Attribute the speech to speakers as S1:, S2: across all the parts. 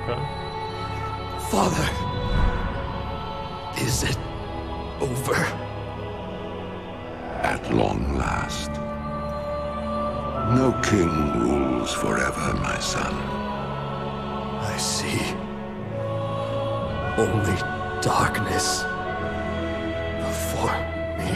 S1: Okay.
S2: Father, is it over?
S3: At long last. No king rules forever, my son.
S2: I see. Only darkness before me.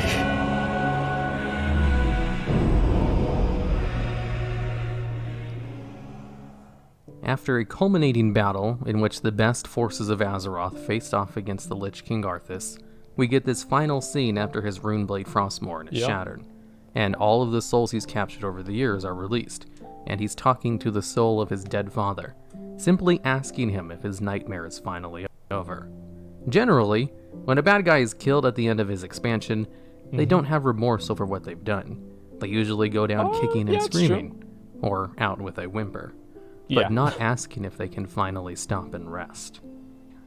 S4: After a culminating battle in which the best forces of Azeroth faced off against the Lich King Arthas, we get this final scene after his Runeblade Frostmourne is shattered, and all of the souls he's captured over the years are released, and he's talking to the soul of his dead father, simply asking him if his nightmare is finally over. Generally, when a bad guy is killed at the end of his expansion, they don't have remorse over what they've done. They usually go down kicking and screaming, or out with a whimper, but not asking if they can finally stop and rest.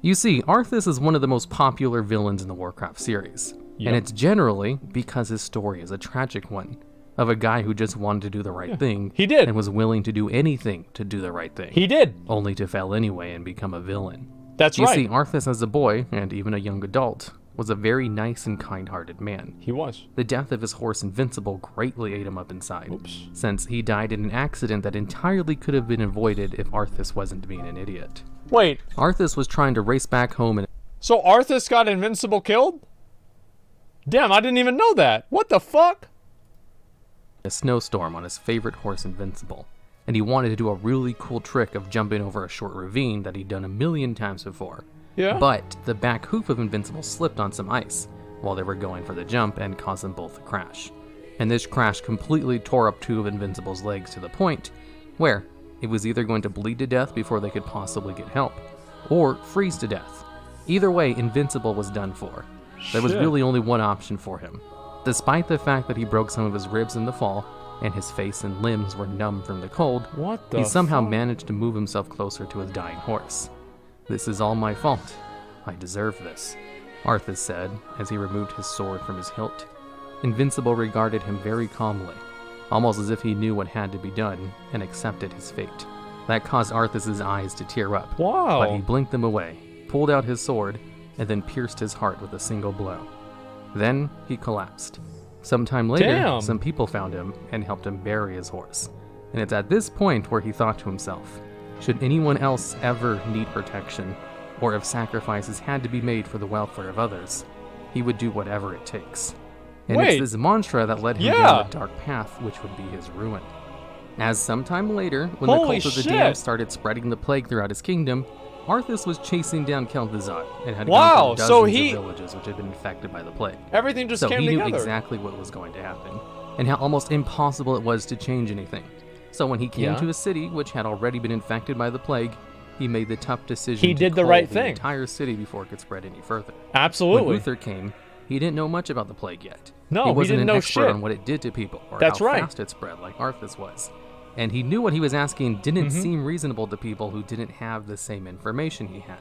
S4: You see, Arthas is one of the most popular villains in the Warcraft series, and it's generally because his story is a tragic one, of a guy who just wanted to do the right thing.
S1: He did.
S4: And was willing to do anything to do the right thing.
S1: He did.
S4: Only to fail anyway and become a villain.
S1: That's
S4: You
S1: right.
S4: see, Arthas as a boy, and even a young adult, was a very nice and kind-hearted man.
S1: He was.
S4: The death of his horse Invincible greatly ate him up inside, since he died in an accident that entirely could have been avoided if Arthas wasn't being an idiot.
S1: Wait,
S4: Arthas was trying to race back home and
S1: so Arthas got Invincible killed? Damn, I didn't even know that. What the fuck?
S4: a snowstorm on his favorite horse Invincible, and he wanted to do a really cool trick of jumping over a short ravine that he'd done a million times before.
S1: Yeah.
S4: But the back hoof of Invincible slipped on some ice while they were going for the jump and caused them both to crash. And this crash completely tore up two of Invincible's legs to the point where it was either going to bleed to death before they could possibly get help, or freeze to death. Either way, Invincible was done for. There was really only one option for him. Despite the fact that he broke some of his ribs in the fall, and his face and limbs were numb from the cold, he somehow managed to move himself closer to his dying horse. "This is all my fault. I deserve this," Arthas said as he removed his sword from his hilt. Invincible regarded him very calmly, almost as if he knew what had to be done and accepted his fate. That caused Arthas' eyes to tear up, but he blinked them away, pulled out his sword, and then pierced his heart with a single blow. Then he collapsed. Sometime later, some people found him and helped him bury his horse. And it's at this point where he thought to himself, should anyone else ever need protection, or if sacrifices had to be made for the welfare of others, he would do whatever it takes. And it's this mantra that led him down a dark path, which would be his ruin. As sometime later, when the cult of the Damned started spreading the plague throughout his kingdom, Arthas was chasing down Kel'Thuzad and had gone through dozens of villages which had been infected by the plague.
S1: Everything just came together.
S4: So he knew exactly what was going to happen, and how almost impossible it was to change anything. So when he came to a city which had already been infected by the plague, he made the tough decision to cull the entire city before it could spread any further.
S1: Absolutely.
S4: When Uther came, he didn't know much about the plague yet.
S1: No,
S4: he wasn't
S1: didn't
S4: an
S1: know
S4: expert on what it did to people or how fast it spread like Arthas was. And he knew what he was asking didn't seem reasonable to people who didn't have the same information he had.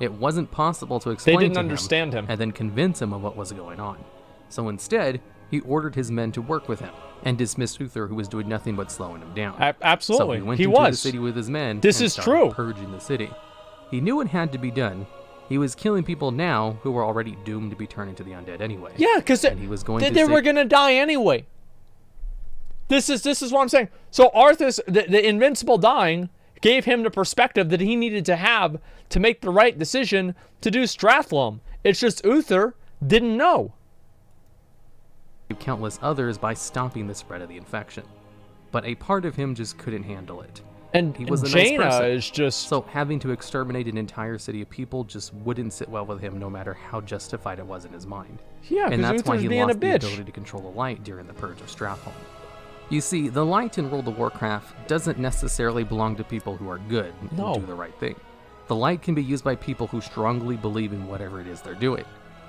S4: It wasn't possible to explain to him and then convince him of what was going on. So instead, he ordered his men to work with him and dismissed Uther, who was doing nothing but slowing him down.
S1: Absolutely.
S4: So he went into the city with his men and started purging the city. He knew it had to be done. He was killing people now who were already doomed to be turned into the undead anyway.
S1: Yeah, because they were going to die anyway. This is what I'm saying. So Arthas, the Invincible dying, gave him the perspective that he needed to have to make the right decision to do Strathlum. It's just Uther didn't know.
S4: Countless others by stopping the spread of the infection. But a part of him just couldn't handle it.
S1: And
S4: he was a
S1: Jaina
S4: nice person.
S1: is just...
S4: So having to exterminate an entire city of people just wouldn't sit well with him no matter how justified it was in his mind.
S1: Yeah,
S4: and that's
S1: Uther's
S4: why he
S1: being
S4: lost the ability to control the light during the Purge of Stratholme. You see, the light in World of Warcraft doesn't necessarily belong to people who are good and do the right thing. The light can be used by people who strongly believe in whatever it is they're doing.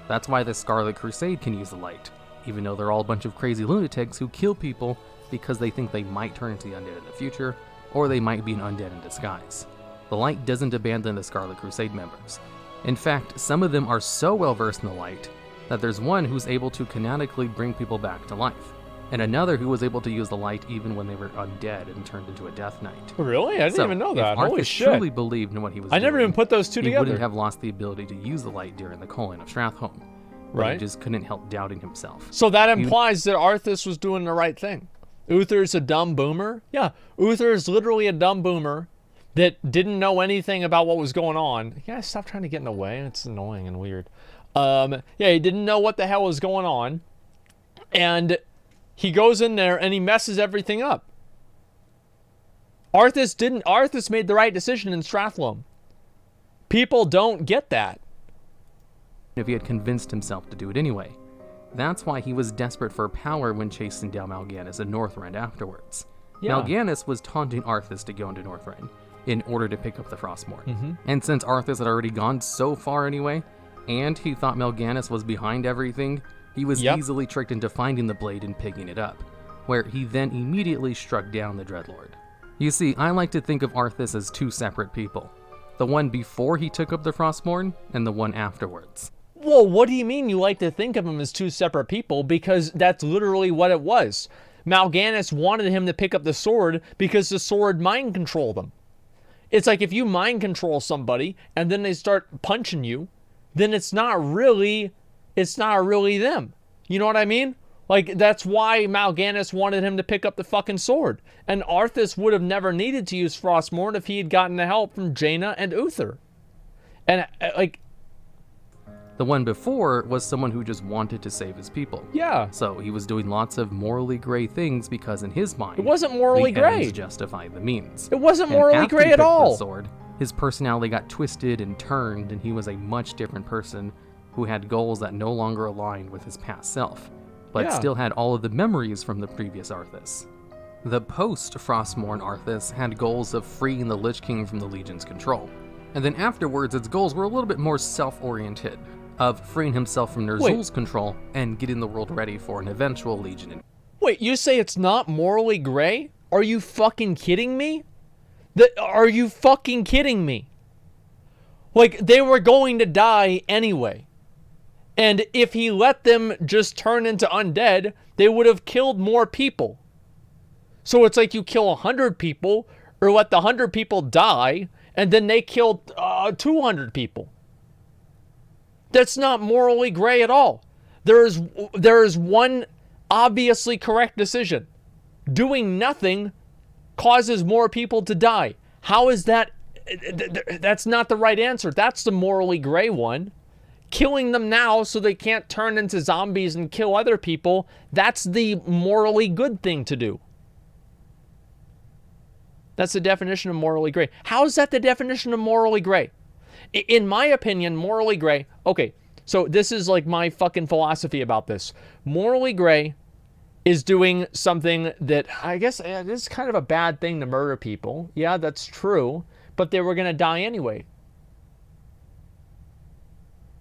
S4: That's why the Scarlet Crusade can use the light, even though they're all a bunch of crazy lunatics who kill people because they think they might turn into the undead in the future, or they might be an undead in disguise. The light doesn't abandon the Scarlet Crusade members. In fact, some of them are so well versed in the light that there's one who's able to canonically bring people back to life. and another who was able to use the light even when they were undead and turned into a Death Knight.
S1: Really? I didn't even know that.
S4: If
S1: Holy
S4: Arthas
S1: shit.
S4: truly believed in what he was doing,
S1: never even put those two
S4: he
S1: together.
S4: wouldn't have lost the ability to use the light during the culling of Stratholme. But
S1: Right.
S4: he just couldn't help doubting himself.
S1: So that implies that Arthas was doing the right thing. Uther's a dumb boomer? Yeah, Uther is literally a dumb boomer that didn't know anything about what was going on. Yeah, stop trying to get in the way. It's annoying and weird. Yeah, he didn't know what the hell was going on. And he goes in there and he messes everything up. Arthas made the right decision in Stratholme. People don't get that.
S4: If he had convinced himself to do it anyway. That's why he was desperate for power when chasing down Mal'Ganis in Northrend afterwards.
S1: Yeah.
S4: Mal'Ganis was taunting Arthas to go into Northrend in order to pick up the Frostmourne. And since Arthas had already gone so far anyway, and he thought Mal'Ganis was behind everything, he was easily tricked into finding the blade and picking it up, where he then immediately struck down the Dreadlord. You see, I like to think of Arthas as two separate people. The one before he took up the Frostmourne, and the one afterwards.
S1: Well, what do you mean you like to think of them as two separate people? Because that's literally what it was. Mal'Ganis wanted him to pick up the sword because the sword mind controlled him. It's like if you mind control somebody and then they start punching you, then it's not really them. You know what I mean? Like, that's why Mal'Ganis wanted him to pick up the fucking sword. And Arthas would have never needed to use Frostmourne if he had gotten the help from Jaina and Uther. And, like...
S4: The one before was someone who just wanted to save his people.
S1: Yeah.
S4: So he was doing lots of morally gray things because in his mind,
S1: it wasn't morally
S4: the
S1: gray.
S4: ends justify the means.
S1: It wasn't
S4: And
S1: morally
S4: after
S1: gray
S4: he
S1: at
S4: picked
S1: all.
S4: The sword, his personality got twisted and turned, and he was a much different person who had goals that no longer aligned with his past self, but still had all of the memories from the previous Arthas. The post-Frostmourne Arthas had goals of freeing the Lich King from the Legion's control, and then afterwards its goals were a little bit more self-oriented, of freeing himself from Ner'zhul's control and getting the world ready for an eventual Legion.
S1: Wait, you say it's not morally gray? Are you fucking kidding me? Are you fucking kidding me? Like, they were going to die anyway. And if he let them just turn into undead, they would have killed more people. So it's like you kill 100 people, or let the 100 people die, and then they killed 200 people. That's not morally gray at all. There is one obviously correct decision. Doing nothing causes more people to die. How is that? That's not the right answer. That's the morally gray one. Killing them now so they can't turn into zombies and kill other people, that's the morally good thing to do. That's the definition of morally gray. How is that the definition of morally gray? In my opinion, morally gray... Okay, so this is like my fucking philosophy about this. Morally gray is doing something that, I guess, it is kind of a bad thing to murder people. Yeah, that's true. But they were going to die anyway.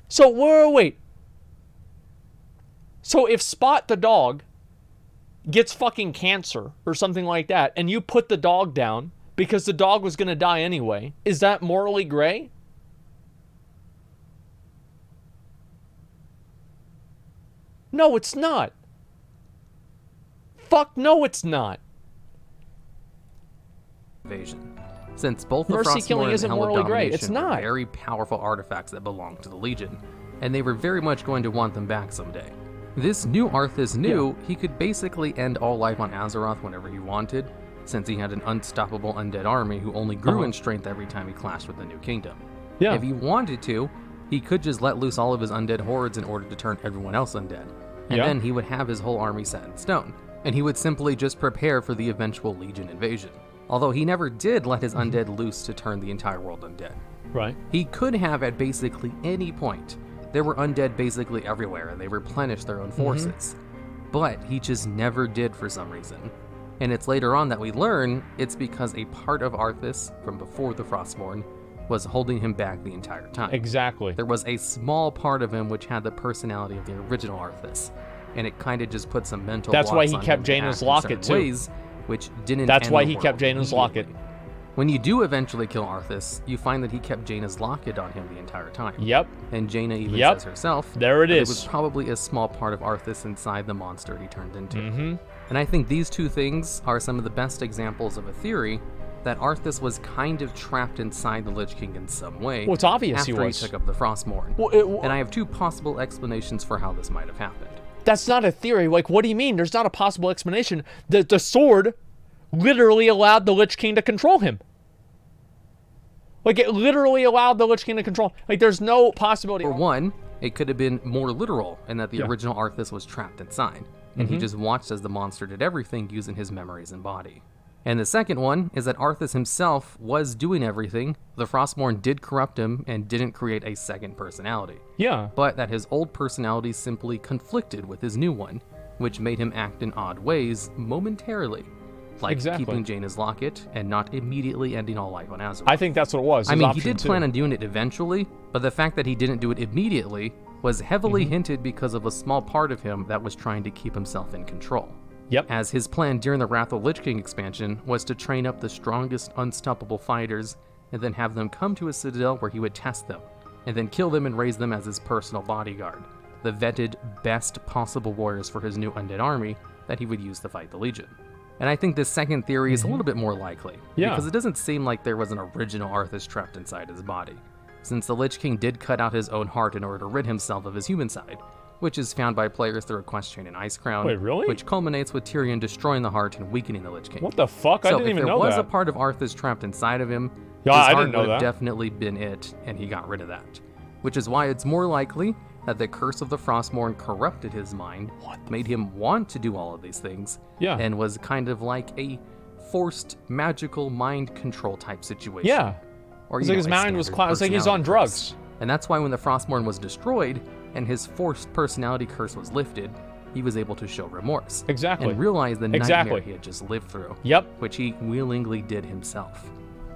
S1: So, wait. So if Spot the dog gets fucking cancer or something like that, and you put the dog down because the dog was going to die anyway, is that morally gray? No, it's not. Fuck no, it's not.
S4: Invasion. Since both the
S1: Mercy killing
S4: Frostmourne
S1: isn't
S4: and Helm of
S1: morally gray.
S4: Domination
S1: It's
S4: were
S1: not.
S4: very powerful artifacts that belonged to the Legion, and they were very much going to want them back someday. This new Arthas knew he could basically end all life on Azeroth whenever he wanted, since he had an unstoppable undead army who only grew in strength every time he clashed with the new kingdom.
S1: Yeah.
S4: If he wanted to, he could just let loose all of his undead hordes in order to turn everyone else undead, and then he would have his whole army set in stone, and he would simply just prepare for the eventual Legion invasion. Although he never did let his undead loose to turn the entire world undead.
S1: Right.
S4: He could have at basically any point. There were undead basically everywhere, and they replenished their own forces. But he just never did for some reason. And it's later on that we learn it's because a part of Arthas from before the Frostmourne was holding him back the entire time.
S1: Exactly.
S4: There was a small part of him which had the personality of the original Arthas, and it kind of just put some mental
S1: That's why
S4: blocks
S1: he
S4: on
S1: kept
S4: him to
S1: Jaina's
S4: act in
S1: locket
S4: certain
S1: too.
S4: ways, which didn't
S1: That's
S4: end
S1: why
S4: the
S1: he kept
S4: world
S1: Jaina's locket.
S4: immediately. When you do eventually kill Arthas, you find that he kept Jaina's locket on him the entire time.
S1: Yep.
S4: And Jaina even
S1: Yep.
S4: says herself
S1: There it
S4: that
S1: is.
S4: it was probably a small part of Arthas inside the monster he turned into.
S1: Mm-hmm.
S4: And I think these two things are some of the best examples of a theory that Arthas was kind of trapped inside the Lich King in some way.
S1: Well, it's obvious
S4: after
S1: he was.
S4: took up the Frostmourne.
S1: Well,
S4: And I have two possible explanations for how this might have happened.
S1: That's not a theory. Like, what do you mean? There's not a possible explanation. The sword literally allowed the Lich King to control him. Like, it literally allowed the Lich King to control. Like, there's no possibility.
S4: For one, it could have been more literal in that the original Arthas was trapped inside, and he just watched as the monster did everything using his memories and body. And the second one is that Arthas himself was doing everything. The Frostmourne did corrupt him and didn't create a second personality.
S1: Yeah.
S4: But that his old personality simply conflicted with his new one, which made him act in odd ways momentarily. Like
S1: Exactly.
S4: keeping Jaina's locket and not immediately ending all life on Azeroth.
S1: I think that's what it was.
S4: I
S1: His
S4: mean, he
S1: option
S4: did
S1: two.
S4: plan on doing it eventually, but the fact that he didn't do it immediately was heavily hinted because of a small part of him that was trying to keep himself in control.
S1: Yep.
S4: As his plan during the Wrath of Lich King expansion was to train up the strongest unstoppable fighters and then have them come to a citadel where he would test them, and then kill them and raise them as his personal bodyguard, the vetted, best possible warriors for his new undead army that he would use to fight the Legion. And I think this second theory is a little bit more likely,
S1: Yeah.
S4: because it doesn't seem like there was an original Arthas trapped inside his body, since the Lich King did cut out his own heart in order to rid himself of his human side, which is found by players through a quest chain in Icecrown.
S1: Wait, really?
S4: Which culminates with Tyrion destroying the heart and weakening the Lich King.
S1: What the fuck? I
S4: So
S1: didn't
S4: if
S1: even
S4: there
S1: know
S4: was
S1: that.
S4: a part of Arthas trapped inside of him,
S1: Yeah,
S4: his
S1: I
S4: heart
S1: didn't know
S4: would have
S1: that.
S4: definitely been it, and he got rid of that. Which is why it's more likely that the curse of the Frostmourne corrupted his mind, made him want to do all of these things,
S1: Yeah.
S4: and was kind of like a forced magical mind control type situation.
S1: Yeah.
S4: Or,
S1: It's
S4: you
S1: like
S4: know,
S1: his
S4: a
S1: mind was
S4: standard
S1: it's like he's on
S4: personality curse.
S1: drugs.
S4: And that's why when the Frostmourne was destroyed and his forced personality curse was lifted, he was able to show remorse.
S1: Exactly.
S4: And realize the
S1: Exactly.
S4: nightmare he had just lived through.
S1: Yep.
S4: Which he willingly did himself.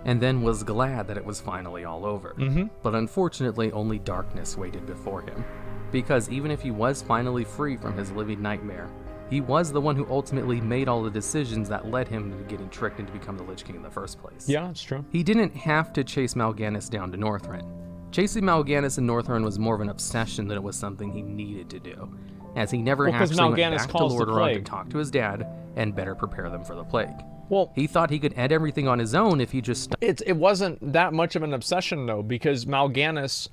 S4: And then was glad that it was finally all over. But unfortunately, only darkness waited before him. Because even if he was finally free from his living nightmare, he was the one who ultimately made all the decisions that led him to getting tricked into become the Lich King in the first place.
S1: Yeah, it's true.
S4: He didn't have to chase Mal'Ganis down to Northrend. Chasing Mal'Ganis in Northrend was more of an obsession than it was something he needed to do, as he never
S1: Well, 'cause
S4: actually went
S1: Mal'Ganis
S4: back to
S1: caused the
S4: Lordaeron to
S1: plague.
S4: talk to his dad and better prepare them for the plague.
S1: Well,
S4: He thought he could end everything on his own if he just
S1: it wasn't that much of an obsession though, because Mal'Ganis,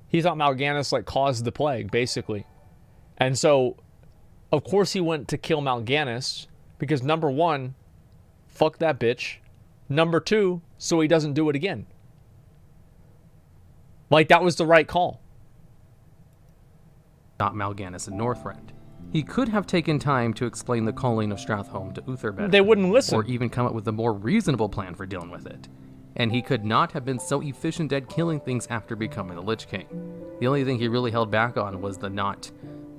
S1: he thought Mal'Ganis like caused the plague basically, and so of course he went to kill Mal'Ganis because number one, fuck that bitch. Number two, so he doesn't do it again. Like that was the right call.
S4: not Mal'Ganis in Northrend. He could have taken time to explain the calling of Stratholme to Uther better.
S1: They wouldn't listen.
S4: Or even come up with a more reasonable plan for dealing with it. And he could not have been so efficient at killing things after becoming the Lich King. The only thing he really held back on was the not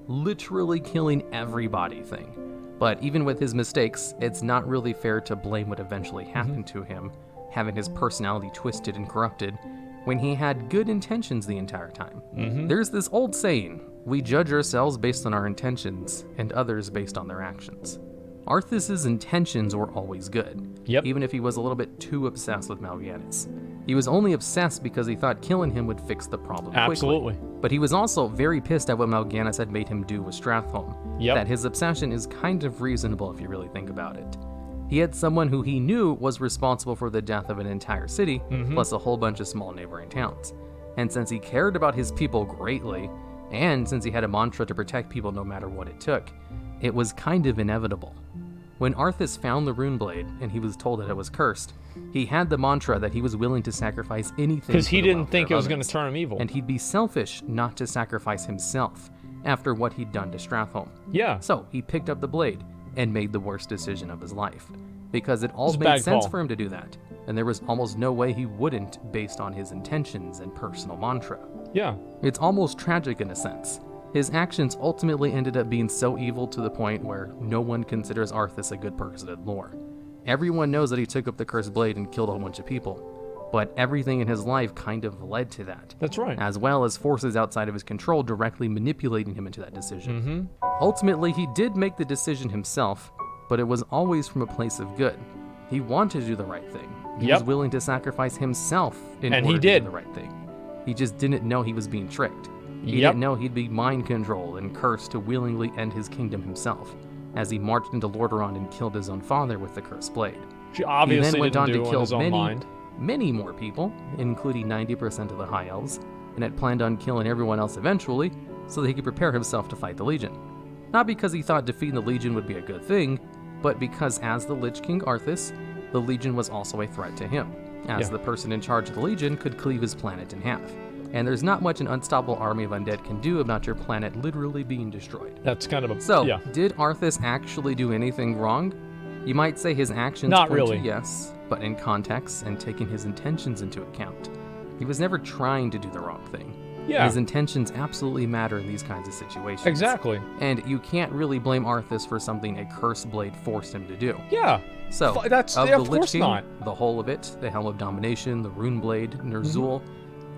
S4: literally killing everybody thing. But even with his mistakes, it's not really fair to blame what eventually happened to him, having his personality twisted and corrupted, when he had good intentions the entire time. There's this old saying, we judge ourselves based on our intentions, and others based on their actions. Arthas's intentions were always good,
S1: Yep.
S4: even if he was a little bit too obsessed with Mal'Ganis. He was only obsessed because he thought killing him would fix the problem
S1: Absolutely.
S4: quickly. But he was also very pissed at what Mal'Ganis had made him do with Stratholme.
S1: Yep.
S4: That his obsession is kind of reasonable if you really think about it. He had someone who he knew was responsible for the death of an entire city, plus a whole bunch of small neighboring towns. And since he cared about his people greatly, and since he had a mantra to protect people no matter what it took, it was kind of inevitable. When Arthas found the Runeblade and he was told that it was cursed, he had the mantra that he was willing to sacrifice anything
S1: Because
S4: for
S1: he
S4: the
S1: didn't
S4: welfare
S1: think
S4: of
S1: it was going to
S4: others.
S1: turn him evil.
S4: And he'd be selfish not to sacrifice himself after what he'd done to Stratholme.
S1: Yeah.
S4: So he picked up the blade and made the worst decision of his life, because it all
S1: It's a
S4: made
S1: bad
S4: sense
S1: call.
S4: for him to do that, and there was almost no way he wouldn't based on his intentions and personal mantra.
S1: Yeah.
S4: It's almost tragic in a sense. His actions ultimately ended up being so evil to the point where no one considers Arthas a good person in lore. Everyone knows that he took up the cursed blade and killed a whole bunch of people, but everything in his life kind of led to that,
S1: That's right.
S4: as well as forces outside of his control directly manipulating him into that decision. Ultimately, he did make the decision himself, but it was always from a place of good. He wanted to do the right thing. He was willing to sacrifice himself in order to do the right thing. He just didn't know he was being tricked. He didn't know he'd be mind controlled and cursed to willingly end his kingdom himself, as he marched into Lordaeron and killed his own father with the cursed blade.
S1: She obviously
S4: he then went on to kill
S1: mind.
S4: many more people, including 90% of the High Elves, and had planned on killing everyone else eventually, so that he could prepare himself to fight the Legion. Not because he thought defeating the Legion would be a good thing, but because as the Lich King Arthas, the Legion was also a threat to him, as the person in charge of the Legion could cleave his planet in half. And there's not much an unstoppable army of undead can do about your planet literally being destroyed.
S1: That's kind of a...
S4: So, did Arthas actually do anything wrong? You might say his actions
S1: Not
S4: point
S1: really.
S4: to yes, but in context and taking his intentions into account. He was never trying to do the wrong thing.
S1: Yeah.
S4: His intentions absolutely matter in these kinds of situations.
S1: Exactly.
S4: And you can't really blame Arthas for something a cursed blade forced him to do.
S1: Yeah.
S4: So,
S1: that's
S4: of
S1: yeah,
S4: the
S1: of
S4: Lich
S1: course
S4: King,
S1: not.
S4: the whole of it, the Helm of Domination, the Rune Blade, Ner'zhul,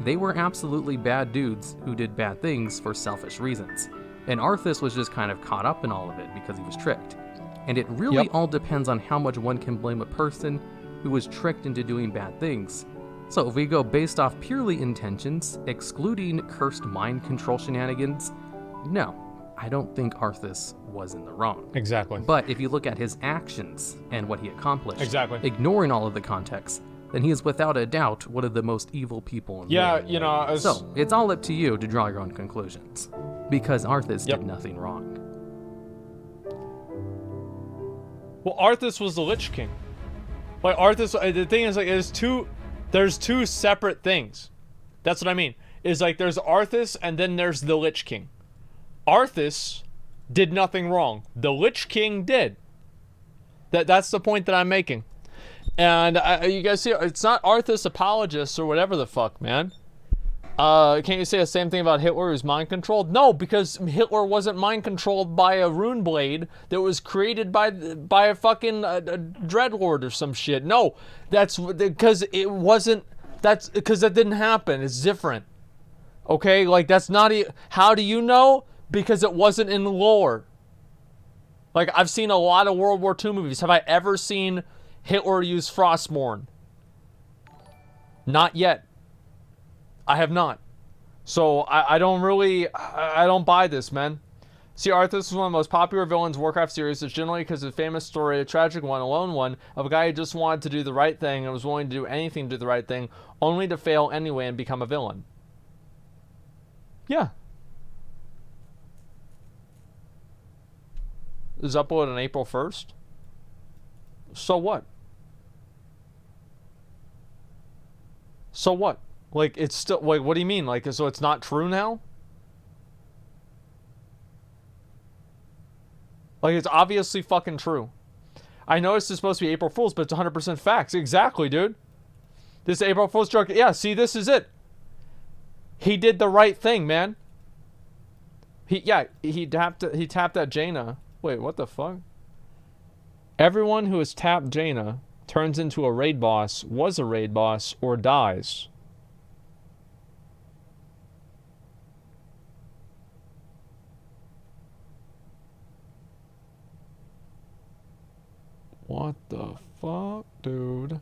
S4: they were absolutely bad dudes who did bad things for selfish reasons. And Arthas was just kind of caught up in all of it because he was tricked. And it really all depends on how much one can blame a person who was tricked into doing bad things. So if we go based off purely intentions, excluding cursed mind control shenanigans, no, I don't think Arthas was in the wrong.
S1: Exactly.
S4: But if you look at his actions and what he accomplished,
S1: ignoring
S4: all of the context, then he is without a doubt one of the most evil people in the world.
S1: You know,
S4: So it's all up to you to draw your own conclusions, because Arthas did nothing wrong.
S1: Well, Arthas was the Lich King. Like Arthas, the thing is, like, there's two separate things. That's what I mean. Is like there's Arthas and then there's the Lich King. Arthas did nothing wrong. The Lich King did. That's the point that I'm making. And you guys see, it's not Arthas apologists or whatever the fuck, man. Can't you say the same thing about Hitler who's mind controlled? No, because Hitler wasn't mind controlled by a rune blade that was created by a fucking a dreadlord or some shit. No, that's because it wasn't. That's because that didn't happen. It's different. Okay, like that's not. How do you know? Because it wasn't in the lore. Like I've seen a lot of World War II movies. Have I ever seen Hitler use Frostmourne? Not yet. I have not. So I don't really, I don't buy this, man. See, Arthas was one of the most popular villains in Warcraft series. It's generally because of a famous story, a tragic one, a lone one, of a guy who just wanted to do the right thing and was willing to do anything to do the right thing, only to fail anyway and become a villain. Yeah. It was uploaded on April 1st. So what? So what? Like, it's still, like, what do you mean? Like, so it's not true now? Like, it's obviously fucking true. I noticed it's supposed to be April Fool's, but it's 100% facts. Exactly, dude. This April Fool's joke, yeah, see, this is it. He did the right thing, man. He tapped that Jaina. Wait, what the fuck? Everyone who has tapped Jaina turns into a raid boss, was a raid boss, or dies. What the fuck, dude?